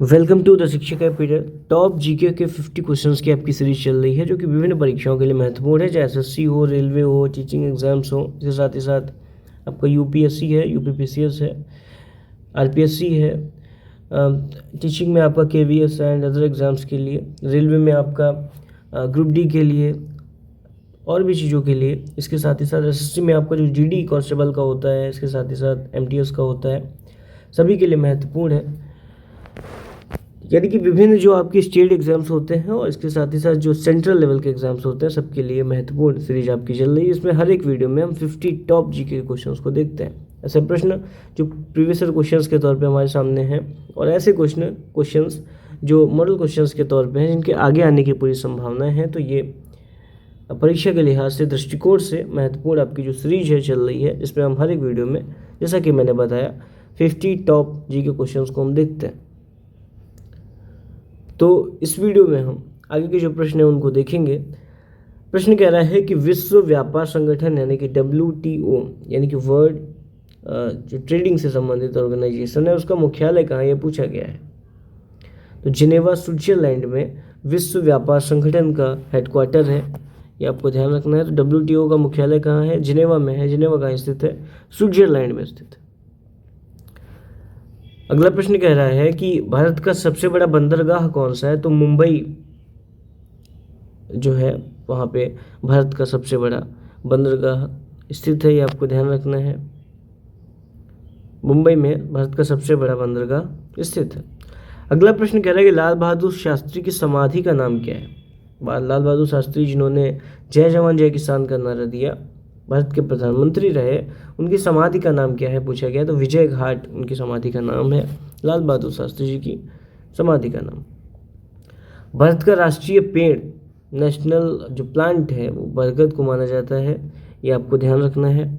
Welcome to the शिक्षक period. Top GK के 50 questions की आपकी सीरीज चल रही है जो कि विभिन्न परीक्षाओं के लिए महत्वपूर्ण है, चाहे एसएससी हो, रेलवे हो, टीचिंग एग्जाम्स हो। इसके साथ ही साथ आपका यूपीएससी है, यूपीपीसीएस है, आरपीएससी है, टीचिंग में आपका केवीएस एंड अदर एग्जाम्स के लिए, रेलवे में आपका ग्रुप डी के लिए और भी चीज़ों के लिए। इसके साथ ही साथ एसएससी में आपका जो जीडी कांस्टेबल का होता है, इसके साथ ही साथ एमटीएस का होता है, सभी के लिए महत्वपूर्ण है। यानी कि विभिन्न जो आपके स्टेट एग्जाम्स होते हैं और इसके साथ ही साथ जो सेंट्रल लेवल के एग्जाम्स होते हैं, सबके लिए महत्वपूर्ण सीरीज आपकी चल रही है। इसमें हर एक वीडियो में हम 50 टॉप जीके क्वेश्चंस को देखते हैं, ऐसे प्रश्न जो प्रीवियस ईयर क्वेश्चंस के तौर पे हमारे सामने हैं और ऐसे क्वेश्चंस जो मॉडल क्वेश्चंस के तौर पे हैं, जिनके आगे आने की पूरी संभावनाएं हैं। तो ये परीक्षा के लिहाज से, दृष्टिकोण से महत्वपूर्ण आपकी जो सीरीज है चल रही है, जिसमें हम हर एक वीडियो में, जैसा कि मैंने बताया, 50 टॉप जीके क्वेश्चंस को हम देखते हैं। तो इस वीडियो में हम आगे के जो प्रश्न हैं उनको देखेंगे। प्रश्न कह रहा है कि विश्व व्यापार संगठन यानी कि WTO यानी कि वर्ल्ड जो ट्रेडिंग से संबंधित ऑर्गेनाइजेशन है, उसका मुख्यालय कहाँ है, ये पूछा गया है। तो जिनेवा स्विट्जरलैंड में विश्व व्यापार संगठन का हेडक्वार्टर है, ये आपको ध्यान रखना है। तो WTO का मुख्यालय कहाँ है, जिनेवा में है। जिनेवा कहाँ स्थित है, स्विट्जरलैंड में स्थित है। अगला प्रश्न कह रहा है कि भारत का सबसे बड़ा बंदरगाह कौन सा है। तो मुंबई जो है, वहाँ पे भारत का सबसे बड़ा बंदरगाह स्थित है, ये आपको ध्यान रखना है। मुंबई में भारत का सबसे बड़ा बंदरगाह स्थित है। अगला प्रश्न कह रहा है कि लाल बहादुर शास्त्री की समाधि का नाम क्या है। लाल बहादुर शास्त्री जिन्होंने जय जवान जय किसान का नारा दिया, भारत के प्रधानमंत्री रहे, उनकी समाधि का नाम क्या है पूछा गया। तो विजय घाट उनकी समाधि का नाम है, लाल बहादुर शास्त्री जी की समाधि का नाम। भारत का राष्ट्रीय पेड़, नेशनल जो प्लांट है, वो बरगद को माना जाता है, ये आपको ध्यान रखना है।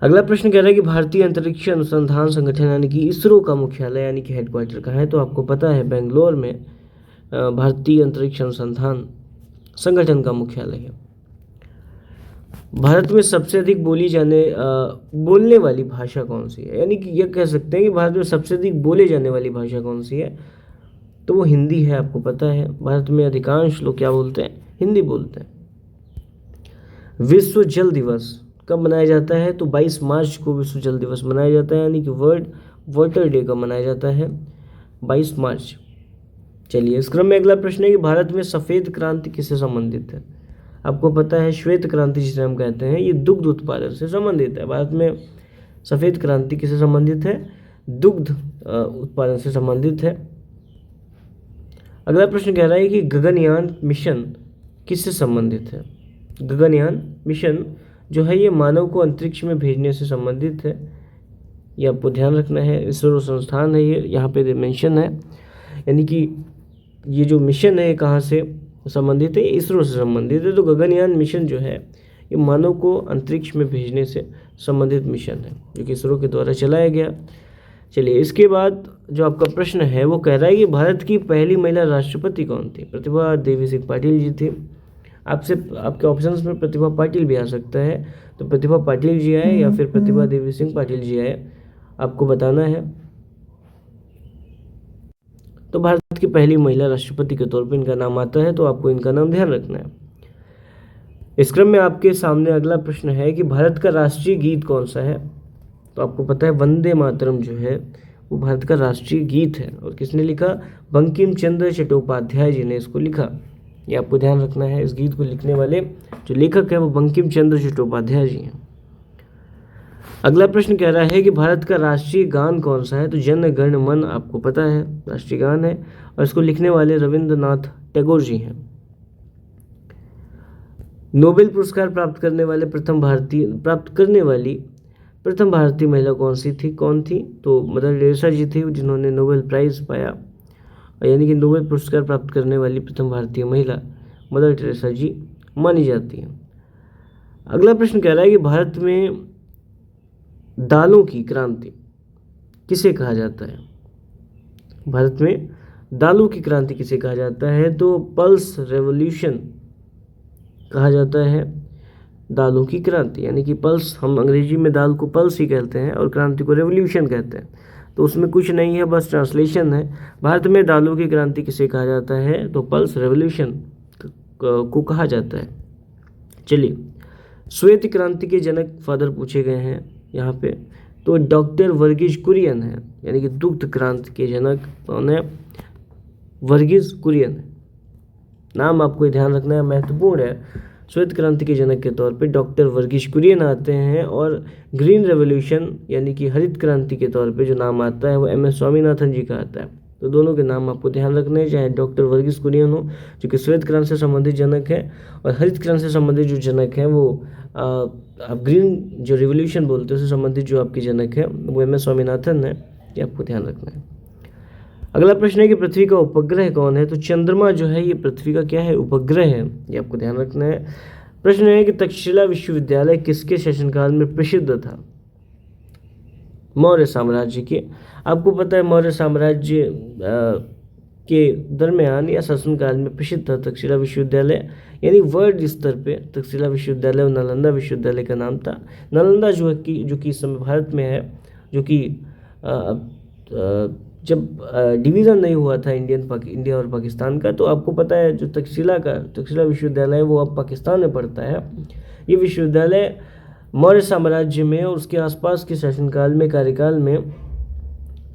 अगला प्रश्न कह रहा है कि भारतीय अंतरिक्ष अनुसंधान संगठन यानी कि इसरो का मुख्यालय यानी कि हेडक्वार्टर कहाँ है। तो आपको पता है, बेंगलोर में भारतीय अंतरिक्ष अनुसंधान संगठन का मुख्यालय है। भारत में सबसे अधिक बोलने वाली भाषा कौन सी है, यानी कि यह कह सकते हैं कि भारत में सबसे अधिक बोले जाने वाली भाषा कौन सी है। तो वो हिंदी है, आपको पता है। भारत में अधिकांश लोग क्या बोलते हैं, हिंदी बोलते हैं। विश्व जल दिवस कब मनाया जाता है। तो 22 मार्च को विश्व जल दिवस मनाया जाता है, यानी कि वर्ल्ड वाटर डे कब मनाया जाता है, 22 मार्च। चलिए, इस क्रम में अगला प्रश्न है कि भारत में सफ़ेद क्रांति किससे संबंधित है। आपको पता है, श्वेत क्रांति जिसे हम कहते हैं, ये दुग्ध उत्पादन से संबंधित है। भारत में सफ़ेद क्रांति किससे संबंधित है, दुग्ध उत्पादन से संबंधित है। अगला प्रश्न कह रहा है कि गगनयान मिशन किससे संबंधित है। गगनयान मिशन जो है, ये मानव को अंतरिक्ष में भेजने से संबंधित है, ये आपको ध्यान रखना है। इसरो संस्थान है ये, यहाँ पे मेंशन है, यानी कि ये जो मिशन है कहाँ से संबंधित है, इसरो से संबंधित है। तो गगनयान मिशन जो है, ये मानव को अंतरिक्ष में भेजने से संबंधित मिशन है, जो कि इसरो के द्वारा चलाया गया। चलिए, इसके बाद जो आपका प्रश्न है वो कह रहा है कि भारत की पहली महिला राष्ट्रपति कौन थी। प्रतिभा देवी सिंह पाटिल जी थी। आपके ऑप्शंस में प्रतिभा पाटिल भी आ सकता है, तो प्रतिभा पाटिल जी आए या फिर प्रतिभा देवी सिंह पाटिल जी आए, आपको बताना है। तो भारत की पहली महिला राष्ट्रपति के तौर पर इनका नाम आता है, तो आपको इनका नाम ध्यान रखना है। इस क्रम में आपके सामने अगला प्रश्न है कि भारत का राष्ट्रीय गीत कौन सा है। तो आपको पता है, वंदे मातरम जो है वो भारत का राष्ट्रीय गीत है, और किसने लिखा, बंकिम चंद्र चट्टोपाध्याय जी ने इसको लिखा, ये आपको ध्यान रखना है। इस गीत को लिखने वाले जो लेखक है वो बंकिम चंद्र चट्टोपाध्याय जी हैं। अगला प्रश्न कह रहा है कि भारत का राष्ट्रीय गान कौन सा है। तो जन गण मन आपको पता है राष्ट्रीय गान है, और इसको लिखने वाले रविंद्रनाथ टैगोर जी हैं। नोबेल पुरस्कार प्राप्त करने वाली प्रथम भारतीय महिला कौन थी। तो मदर टेरेसा जी थी, जिन्होंने नोबेल प्राइज़ पाया, यानी कि नोबेल पुरस्कार प्राप्त करने वाली प्रथम भारतीय महिला मदर टेरेसा जी मानी जाती हैं। अगला प्रश्न कह रहा है कि भारत में दालों की क्रांति किसे कहा जाता है। भारत में दालों की क्रांति किसे कहा जाता है। तो पल्स रेवोल्यूशन कहा जाता है दालों की क्रांति, यानी कि पल्स, हम अंग्रेजी में दाल को पल्स ही कहते हैं और क्रांति को रेवोल्यूशन कहते हैं। तो उसमें कुछ नहीं है, बस ट्रांसलेशन है। भारत में दालों की क्रांति किसे कहा जाता है, तो पल्स रेवोल्यूशन को कहा जाता है। चलिए, श्वेत क्रांति के जनक फादर पूछे गए हैं यहाँ पे, तो डॉक्टर वर्गीज कुरियन है, यानी कि दुग्ध क्रांति के जनक कौन है, वर्गीज कुरियन। नाम आपको ध्यान रखना है, महत्वपूर्ण है। श्वेत क्रांति के जनक के तौर पे डॉक्टर वर्गीज कुरियन आते हैं, और ग्रीन रेवोल्यूशन यानी कि हरित क्रांति के तौर पे जो नाम आता है वो एम.एस. स्वामीनाथन जी का आता है। तो दोनों के नाम आपको ध्यान रखने हैं, चाहे डॉक्टर वर्गीज कुरियन हो जो कि श्वेत क्रांति से संबंधित जनक है, और हरित क्रांति से संबंधित जो जनक है वो आप ग्रीन जो रिवोल्यूशन बोलते हैं उससे संबंधित जो आपके जनक है वो एम.एस. स्वामीनाथन है। ये आपको ध्यान रखना है। अगला प्रश्न है कि पृथ्वी का उपग्रह कौन है, तो चंद्रमा जो है ये पृथ्वी का क्या है, उपग्रह है। ये आपको ध्यान रखना है। प्रश्न है कि तक्षशिला विश्वविद्यालय किसके शासनकाल में प्रसिद्ध था, मौर्य साम्राज्य के। आपको पता है मौर्य साम्राज्य के दरमियान या शासनकाल में प्रसिद्ध था तक्षशिला विश्वविद्यालय, यानी वर्ल्ड स्तर पे तक्षशिला विश्वविद्यालय और नालंदा विश्वविद्यालय का नाम था। नालंदा जो कि इस समय भारत में है, जो कि जब डिवीज़न नहीं हुआ था इंडिया और पाकिस्तान का, तो आपको पता है जो तक्षशिला विश्वविद्यालय है वो अब पाकिस्तान में पड़ता है। ये विश्वविद्यालय मौर्य साम्राज्य में और उसके आसपास के शासनकाल में कार्यकाल में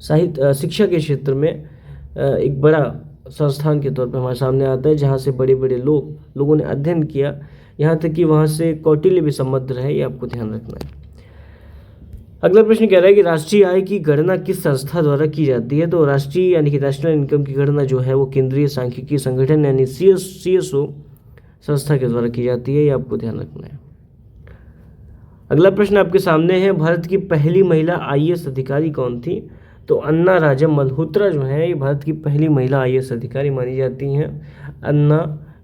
शिक्षा के क्षेत्र में एक बड़ा संस्थान के तौर पर हमारे सामने आता है, जहाँ से बड़े बड़े लोगों ने अध्ययन किया, यहाँ तक कि वहाँ से कौटिल्य भी संबद्ध रहे। ये आपको ध्यान रखना है। अगला प्रश्न कह रहा है कि राष्ट्रीय आय की गणना किस संस्था द्वारा की जाती है, तो राष्ट्रीय यानी कि नेशनल इनकम की गणना जो है वो केंद्रीय सांख्यिकी संगठन यानी CSO संस्था के द्वारा की जाती है। ये आपको ध्यान रखना है। अगला प्रश्न आपके सामने है, भारत की पहली महिला IAS अधिकारी कौन थी, तो अन्ना राजम मल्होत्रा जो है ये भारत की पहली महिला IAS अधिकारी मानी जाती हैं। अन्ना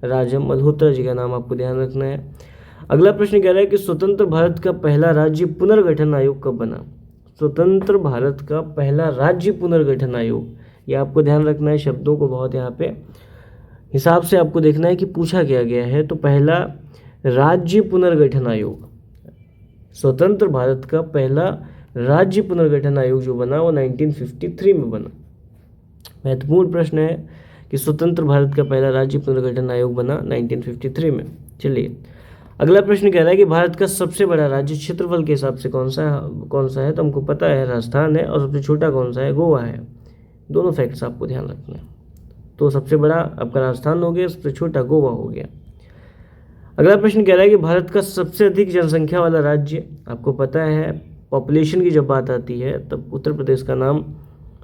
राजम मल्होत्रा जी का नाम आपको ध्यान रखना है। अगला प्रश्न कह रहा है कि स्वतंत्र भारत का पहला राज्य पुनर्गठन आयोग कब बना, स्वतंत्र भारत का पहला राज्य पुनर्गठन आयोग। ये आपको ध्यान रखना है, शब्दों को बहुत यहाँ पे हिसाब से आपको देखना है कि पूछा क्या गया है। तो पहला राज्य पुनर्गठन आयोग, स्वतंत्र भारत का पहला राज्य पुनर्गठन आयोग जो बना वो 1953 में बना। महत्वपूर्ण प्रश्न है कि स्वतंत्र भारत का पहला राज्य पुनर्गठन आयोग बना 1953 में। चलिए, अगला प्रश्न कह रहा है कि भारत का सबसे बड़ा राज्य क्षेत्रफल के हिसाब से कौन सा है, तो हमको पता है राजस्थान है, और सबसे छोटा कौन सा है, गोवा है। दोनों फैक्ट्स आपको ध्यान रखना है। तो सबसे बड़ा आपका राजस्थान हो गया, सबसे छोटा गोवा हो गया। अगला प्रश्न कह रहा है कि भारत का सबसे अधिक जनसंख्या वाला राज्य, आपको पता है पॉपुलेशन की जब बात आती है तब उत्तर प्रदेश का नाम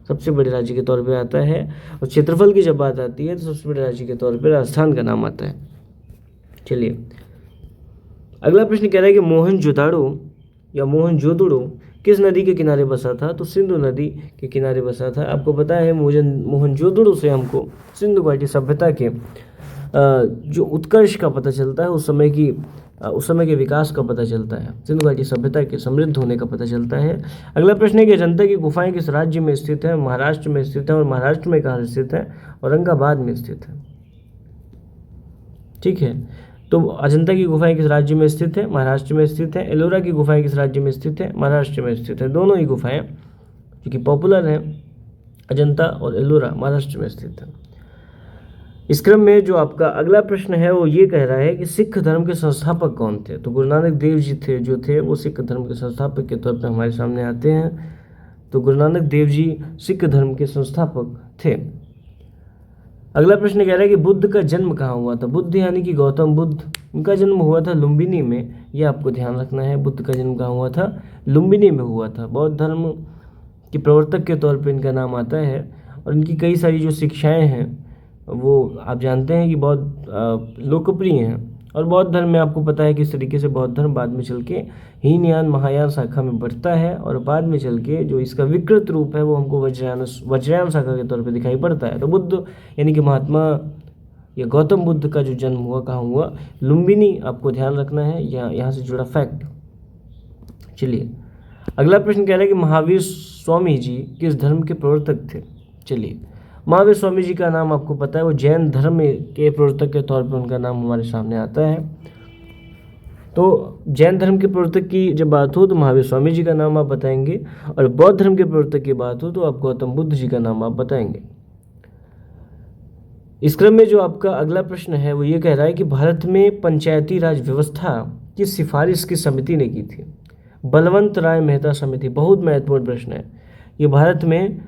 सबसे बड़े राज्य के तौर पे आता है, और क्षेत्रफल की जब बात आती है तो सबसे बड़े राज्य के तौर पे राजस्थान का नाम आता है। चलिए, अगला प्रश्न कह रहा है कि मोहनजोदाड़ो या मोहनजोदड़ो किस नदी के किनारे बसा था, तो सिंधु नदी के किनारे बसा था। आपको पता है मोहनजोदड़ो से हमको सिंधु घाटी सभ्यता के जो उत्कर्ष का पता चलता है, उस समय के विकास का पता चलता है, सिंधु घाटी सभ्यता के समृद्ध होने का पता चलता है। अगला प्रश्न है कि अजंता की गुफाएं किस राज्य में स्थित है, महाराष्ट्र में स्थित है, और महाराष्ट्र में कहाँ स्थित है, औरंगाबाद में स्थित है। ठीक है, तो अजंता की गुफाएं किस राज्य में स्थित है, महाराष्ट्र में स्थित है। एलोरा की गुफाएं किस राज्य में स्थित है, महाराष्ट्र में स्थित है। दोनों ही गुफाएं जो कि पॉपुलर हैं, अजंता और एलोरा, महाराष्ट्र में स्थित है। इस क्रम में जो आपका अगला प्रश्न है वो ये कह रहा है कि सिख धर्म के संस्थापक कौन थे, तो गुरु नानक देव जी थे वो सिख धर्म के संस्थापक के तौर पर हमारे सामने आते हैं। तो गुरु नानक देव जी सिख धर्म के संस्थापक थे। अगला प्रश्न कह रहा है कि बुद्ध का जन्म कहाँ हुआ था, बुद्ध यानी कि गौतम बुद्ध, उनका जन्म हुआ था लुम्बिनी में। यह आपको ध्यान रखना है, बुद्ध का जन्म कहाँ हुआ था, लुम्बिनी में हुआ था। बौद्ध धर्म के प्रवर्तक के तौर पर इनका नाम आता है, और इनकी कई सारी जो शिक्षाएं हैं वो आप जानते हैं कि बहुत लोकप्रिय हैं। और बौद्ध धर्म में आपको पता है किस तरीके से बौद्ध धर्म बाद में चल के हीनयान महायान शाखा में बढ़ता है, और बाद में चल के जो इसका विकृत रूप है वो हमको वज्रयान शाखा के तौर पे दिखाई पड़ता है। तो बुद्ध यानी कि महात्मा या गौतम बुद्ध का जो जन्म हुआ कहाँ हुआ, लुम्बिनी, आपको ध्यान रखना है, यहाँ से जुड़ा फैक्ट। चलिए, अगला प्रश्न कह रहा है कि महावीर स्वामी जी किस धर्म के प्रवर्तक थे। चलिए, महावीर स्वामी जी का नाम आपको पता है, वो जैन धर्म के प्रवर्तक के तौर पर उनका नाम हमारे सामने आता है। तो जैन धर्म के प्रवर्तक की जब बात हो तो महावीर स्वामी जी का नाम आप बताएंगे, और बौद्ध धर्म के प्रवर्तक की बात हो तो आप गौतम बुद्ध जी का नाम आप बताएंगे। इस क्रम में जो आपका अगला प्रश्न है वो ये कह रहा है कि भारत में पंचायती राज व्यवस्था की सिफारिश किस समिति ने की थी? बलवंत राय मेहता समिति। बहुत महत्वपूर्ण प्रश्न है ये। भारत में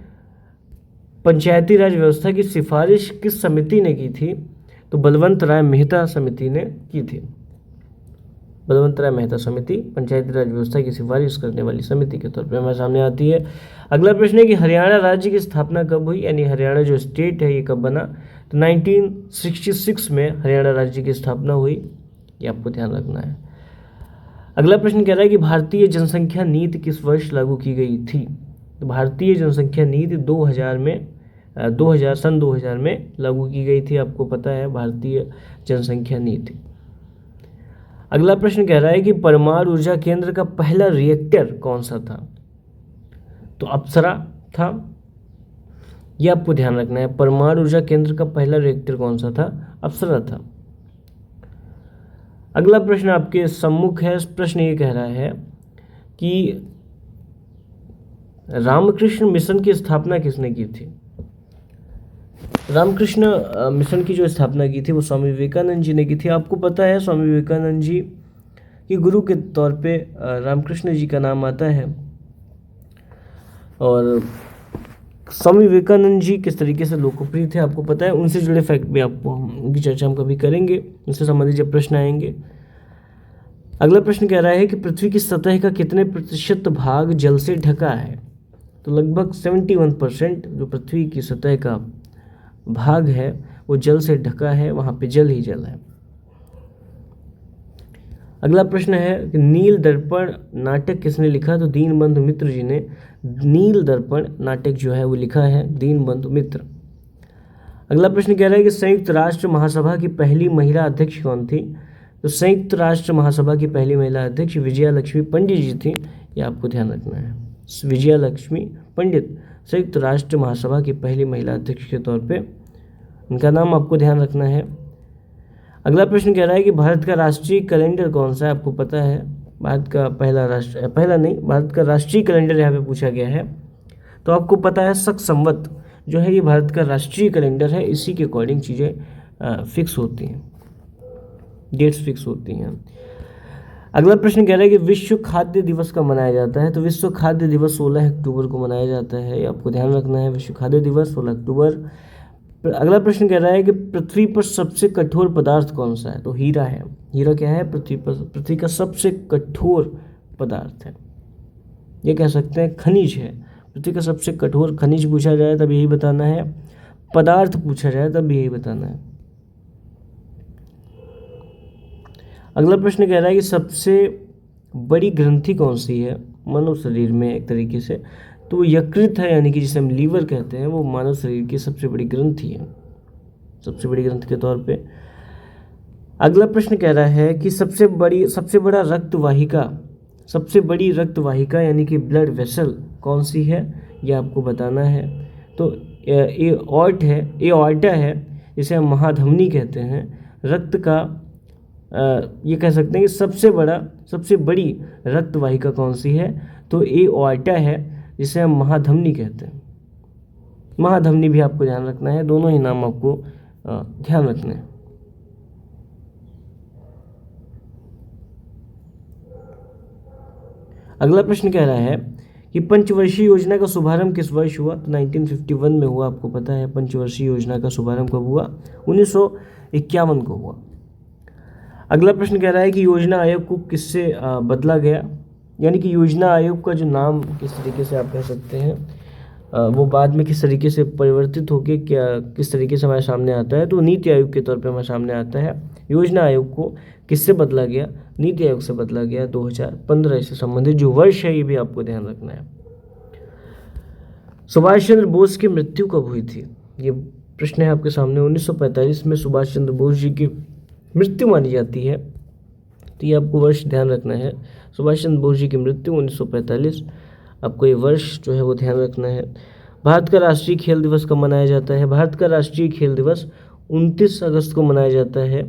पंचायती राज व्यवस्था की सिफारिश किस समिति ने की थी? तो बलवंत राय मेहता समिति ने की थी। बलवंत राय मेहता समिति पंचायती राज व्यवस्था की सिफारिश करने वाली समिति के तौर पर हमारे सामने आती है। अगला प्रश्न है कि हरियाणा राज्य की स्थापना कब हुई, यानी हरियाणा जो स्टेट है ये कब बना? तो 1966 में हरियाणा राज्य की स्थापना हुई, ये आपको ध्यान रखना है। अगला प्रश्न कह रहा है कि भारतीय जनसंख्या नीति किस वर्ष लागू की गई थी? तो भारतीय जनसंख्या नीति 2000 में लागू की गई थी, आपको पता है भारतीय जनसंख्या नीति। अगला प्रश्न कह रहा है कि परमाणु ऊर्जा केंद्र का पहला रिएक्टर कौन सा था? तो अप्सरा था, यह आपको ध्यान रखना है। परमाणु ऊर्जा केंद्र का पहला रिएक्टर कौन सा था? अप्सरा था। अगला प्रश्न आपके सम्मुख है। प्रश्न ये कह रहा है कि रामकृष्ण मिशन की स्थापना किसने की थी? रामकृष्ण मिशन की जो स्थापना की थी वो स्वामी विवेकानंद जी ने की थी। आपको पता है स्वामी विवेकानंद जी की गुरु के तौर पे रामकृष्ण जी का नाम आता है, और स्वामी विवेकानंद जी किस तरीके से लोकप्रिय थे आपको पता है। उनसे जुड़े फैक्ट भी आपको उनकी चर्चा हम कभी करेंगे, उनसे संबंधित जब प्रश्न आएंगे। अगला प्रश्न कह रहा है कि पृथ्वी की सतह का कितने प्रतिशत भाग जल से ढका है? तो लगभग 71% जो पृथ्वी की सतह का भाग है वो जल से ढका है, वहाँ पे जल ही जल है। अगला प्रश्न है कि नील दर्पण नाटक किसने लिखा? तो दीनबंधु मित्र जी ने नील दर्पण नाटक जो है वो लिखा है, दीनबंधु मित्र। अगला प्रश्न कह रहा है कि संयुक्त राष्ट्र महासभा की पहली महिला अध्यक्ष कौन थी? तो संयुक्त राष्ट्र महासभा की पहली महिला अध्यक्ष विजया लक्ष्मी पंडित जी थी, ये आपको ध्यान रखना है। विजया लक्ष्मी पंडित संयुक्त राष्ट्र महासभा की पहली महिला अध्यक्ष के तौर पे उनका नाम आपको ध्यान रखना है। अगला प्रश्न कह रहा है कि भारत का राष्ट्रीय कैलेंडर कौन सा है? आपको पता है भारत का भारत का राष्ट्रीय कैलेंडर यहाँ पे पूछा गया है, तो आपको पता है शक संवत जो है ये भारत का राष्ट्रीय कैलेंडर है, इसी के अकॉर्डिंग चीज़ें फिक्स होती हैं, डेट्स फिक्स होती हैं। अगला प्रश्न कह रहा है कि विश्व खाद्य दिवस कब मनाया जाता है? तो विश्व खाद्य दिवस 16 अक्टूबर को मनाया जाता है, ये आपको ध्यान रखना है। विश्व खाद्य दिवस 16 अक्टूबर। अगला प्रश्न कह रहा है कि पृथ्वी पर सबसे कठोर पदार्थ कौन सा है? तो हीरा है। हीरा क्या है? पृथ्वी का सबसे कठोर पदार्थ है, ये कह सकते हैं खनिज है। पृथ्वी का सबसे कठोर खनिज पूछा जाए तब यही बताना है, पदार्थ पूछा जाए तब यही बताना है। अगला प्रश्न कह रहा है कि सबसे बड़ी ग्रंथि कौन सी है मानव शरीर में? एक तरीके से तो यकृत है, यानी कि जिसे हम लीवर कहते हैं, वो मानव शरीर की सबसे बड़ी ग्रंथि है, सबसे बड़ी ग्रंथि के तौर पे। अगला प्रश्न कह रहा है कि सबसे बड़ी रक्तवाहिका यानी कि ब्लड वेसल कौन सी है? ये आपको बताना है। तो एऑर्टा है, जिसे हम महाधमनी कहते हैं। रक्त का ये कह सकते हैं कि सबसे बड़ी रक्तवाहिका कौन सी है? तो एऑर्टा है, जिसे हम महाधमनी कहते हैं। महाधमनी भी आपको ध्यान रखना है, दोनों ही नाम आपको ध्यान रखने हैं। अगला प्रश्न कह रहा है कि पंचवर्षीय योजना का शुभारंभ किस वर्ष हुआ? तो 1951 में हुआ, आपको पता है। पंचवर्षीय योजना का शुभारंभ कब हुआ? 1951 को हुआ। अगला प्रश्न कह रहा है कि योजना आयोग को किससे बदला गया? यानी कि योजना आयोग का जो नाम किस तरीके से आप कह सकते हैं वो बाद में किस तरीके से परिवर्तित होकर किस तरीके से हमारे सामने आता है? तो नीति आयोग के तौर पे हमारे सामने आता है। योजना आयोग को किससे बदला गया? नीति आयोग से बदला गया 2015 से संबंधित जो वर्ष है ये भी आपको ध्यान रखना है। सुभाष चंद्र बोस की मृत्यु कब हुई थी? ये प्रश्न है आपके सामने। 1945 में सुभाष चंद्र बोस जी की मृत्यु मानी जाती है, तो ये आपको वर्ष ध्यान रखना है। सुभाष चंद्र बोस जी की मृत्यु 1945, आपको ये वर्ष जो है वो ध्यान रखना है। भारत का राष्ट्रीय खेल दिवस कब मनाया जाता है? भारत का राष्ट्रीय खेल दिवस 29 अगस्त को मनाया जाता है,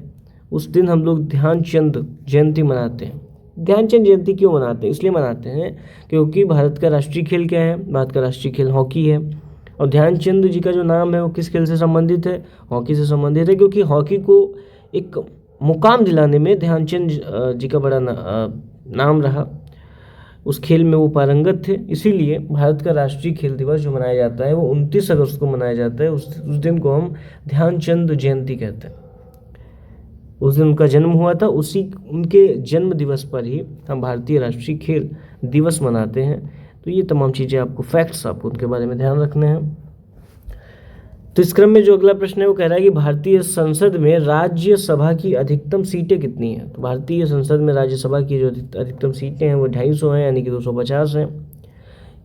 उस दिन हम लोग ध्यानचंद जयंती मनाते हैं। ध्यानचंद जयंती क्यों मनाते हैं? इसलिए मनाते हैं क्योंकि भारत का राष्ट्रीय खेल क्या है? भारत का राष्ट्रीय खेल हॉकी है। और ध्यानचंद जी का जो नाम है वो किस खेल से संबंधित है? हॉकी से संबंधित है, क्योंकि हॉकी को एक मुकाम दिलाने में ध्यानचंद जी का बड़ा नाम रहा। उस खेल में वो पारंगत थे, इसीलिए भारत का राष्ट्रीय खेल दिवस जो मनाया जाता है वो 29 अगस्त को मनाया जाता है। उस दिन को हम ध्यानचंद जयंती कहते हैं। उस दिन उनका जन्म हुआ था, उसी उनके जन्म दिवस पर ही हम भारतीय राष्ट्रीय खेल दिवस मनाते हैं। तो ये तमाम चीज़ें आपको फैक्ट्स आपको उनके बारे में ध्यान रखने हैं। तो इस क्रम में जो अगला प्रश्न है वो कह रहा है कि भारतीय संसद में राज्यसभा की अधिकतम सीटें कितनी हैं? तो भारतीय संसद में राज्यसभा की जो अधिकतम सीटें हैं वो 250 हैं, यानी कि 250 हैं।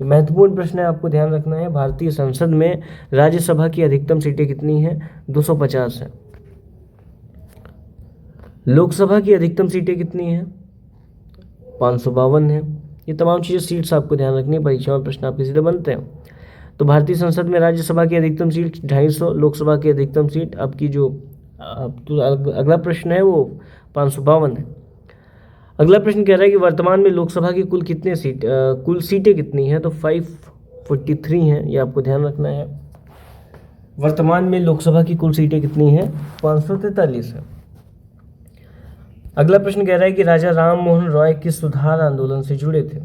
महत्वपूर्ण प्रश्न है, आपको ध्यान रखना है। भारतीय संसद में राज्यसभा की अधिकतम सीटें कितनी हैं? 250 हैं। लोकसभा की अधिकतम सीटें कितनी हैं? 552 हैं। ये तमाम चीज़ें सीट्स आपको ध्यान रखनी है, परीक्षा में प्रश्न आपके सीधे बनते हैं। तो भारतीय संसद में राज्यसभा की अधिकतम सीट 250, लोकसभा की अधिकतम सीट आपकी जो तो अगला प्रश्न है वो 552 है। अगला प्रश्न कह रहा है कि वर्तमान में लोकसभा की कुल सीटें कितनी हैं? तो 543 हैं, ये आपको ध्यान रखना है। वर्तमान में लोकसभा की कुल सीटें कितनी हैं? 543 है। अगला प्रश्न कह रहा है कि राजा राम मोहन रॉय किस सुधार आंदोलन से जुड़े थे?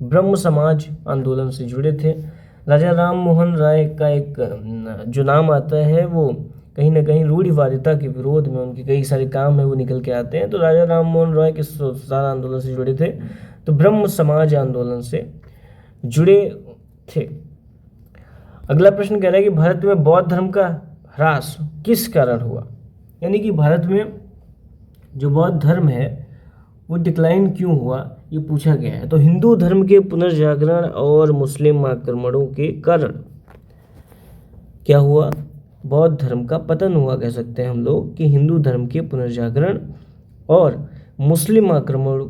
ब्रह्म समाज आंदोलन से जुड़े थे। राजा राम मोहन राय का एक जो नाम आता है वो कहीं ना कहीं रूढ़िवादिता के विरोध में उनके कई सारे काम है वो निकल के आते हैं। तो राजा राम मोहन राय किस सुधार आंदोलन से जुड़े थे? तो ब्रह्म समाज आंदोलन से जुड़े थे। अगला प्रश्न कह रहा है कि भारत में बौद्ध धर्म का ह्रास किस कारण हुआ? यानी कि भारत में जो बौद्ध धर्म है वो डिक्लाइन क्यों हुआ, ये पूछा गया है। तो हिंदू धर्म के पुनर्जागरण और मुस्लिम आक्रमणों के कारण क्या हुआ? बौद्ध धर्म का पतन हुआ, कह सकते हैं हम लोग कि हिंदू धर्म के पुनर्जागरण और मुस्लिम आक्रमण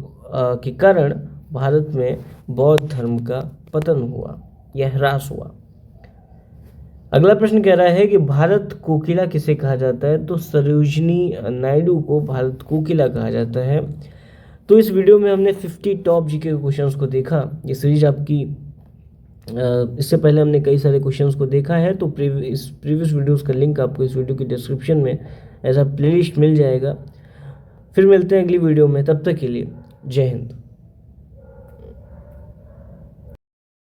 के कारण भारत में बौद्ध धर्म का पतन हुआ या ह्रास हुआ। अगला प्रश्न कह रहा है कि भारत कोकिला किसे कहा जाता है? तो सरोजिनी नायडू को भारत कोकिला कहा जाता है। तो इस वीडियो में हमने 50 टॉप जीके के क्वेश्चंस को देखा। ये सीरीज आपकी इससे पहले हमने कई सारे क्वेश्चंस को देखा है। तो इस प्रीवियस वीडियोस का लिंक आपको इस वीडियो की डिस्क्रिप्शन में एज अ प्लेलिस्ट मिल जाएगा। फिर मिलते हैं अगली वीडियो में, तब तक के लिए जय हिंद।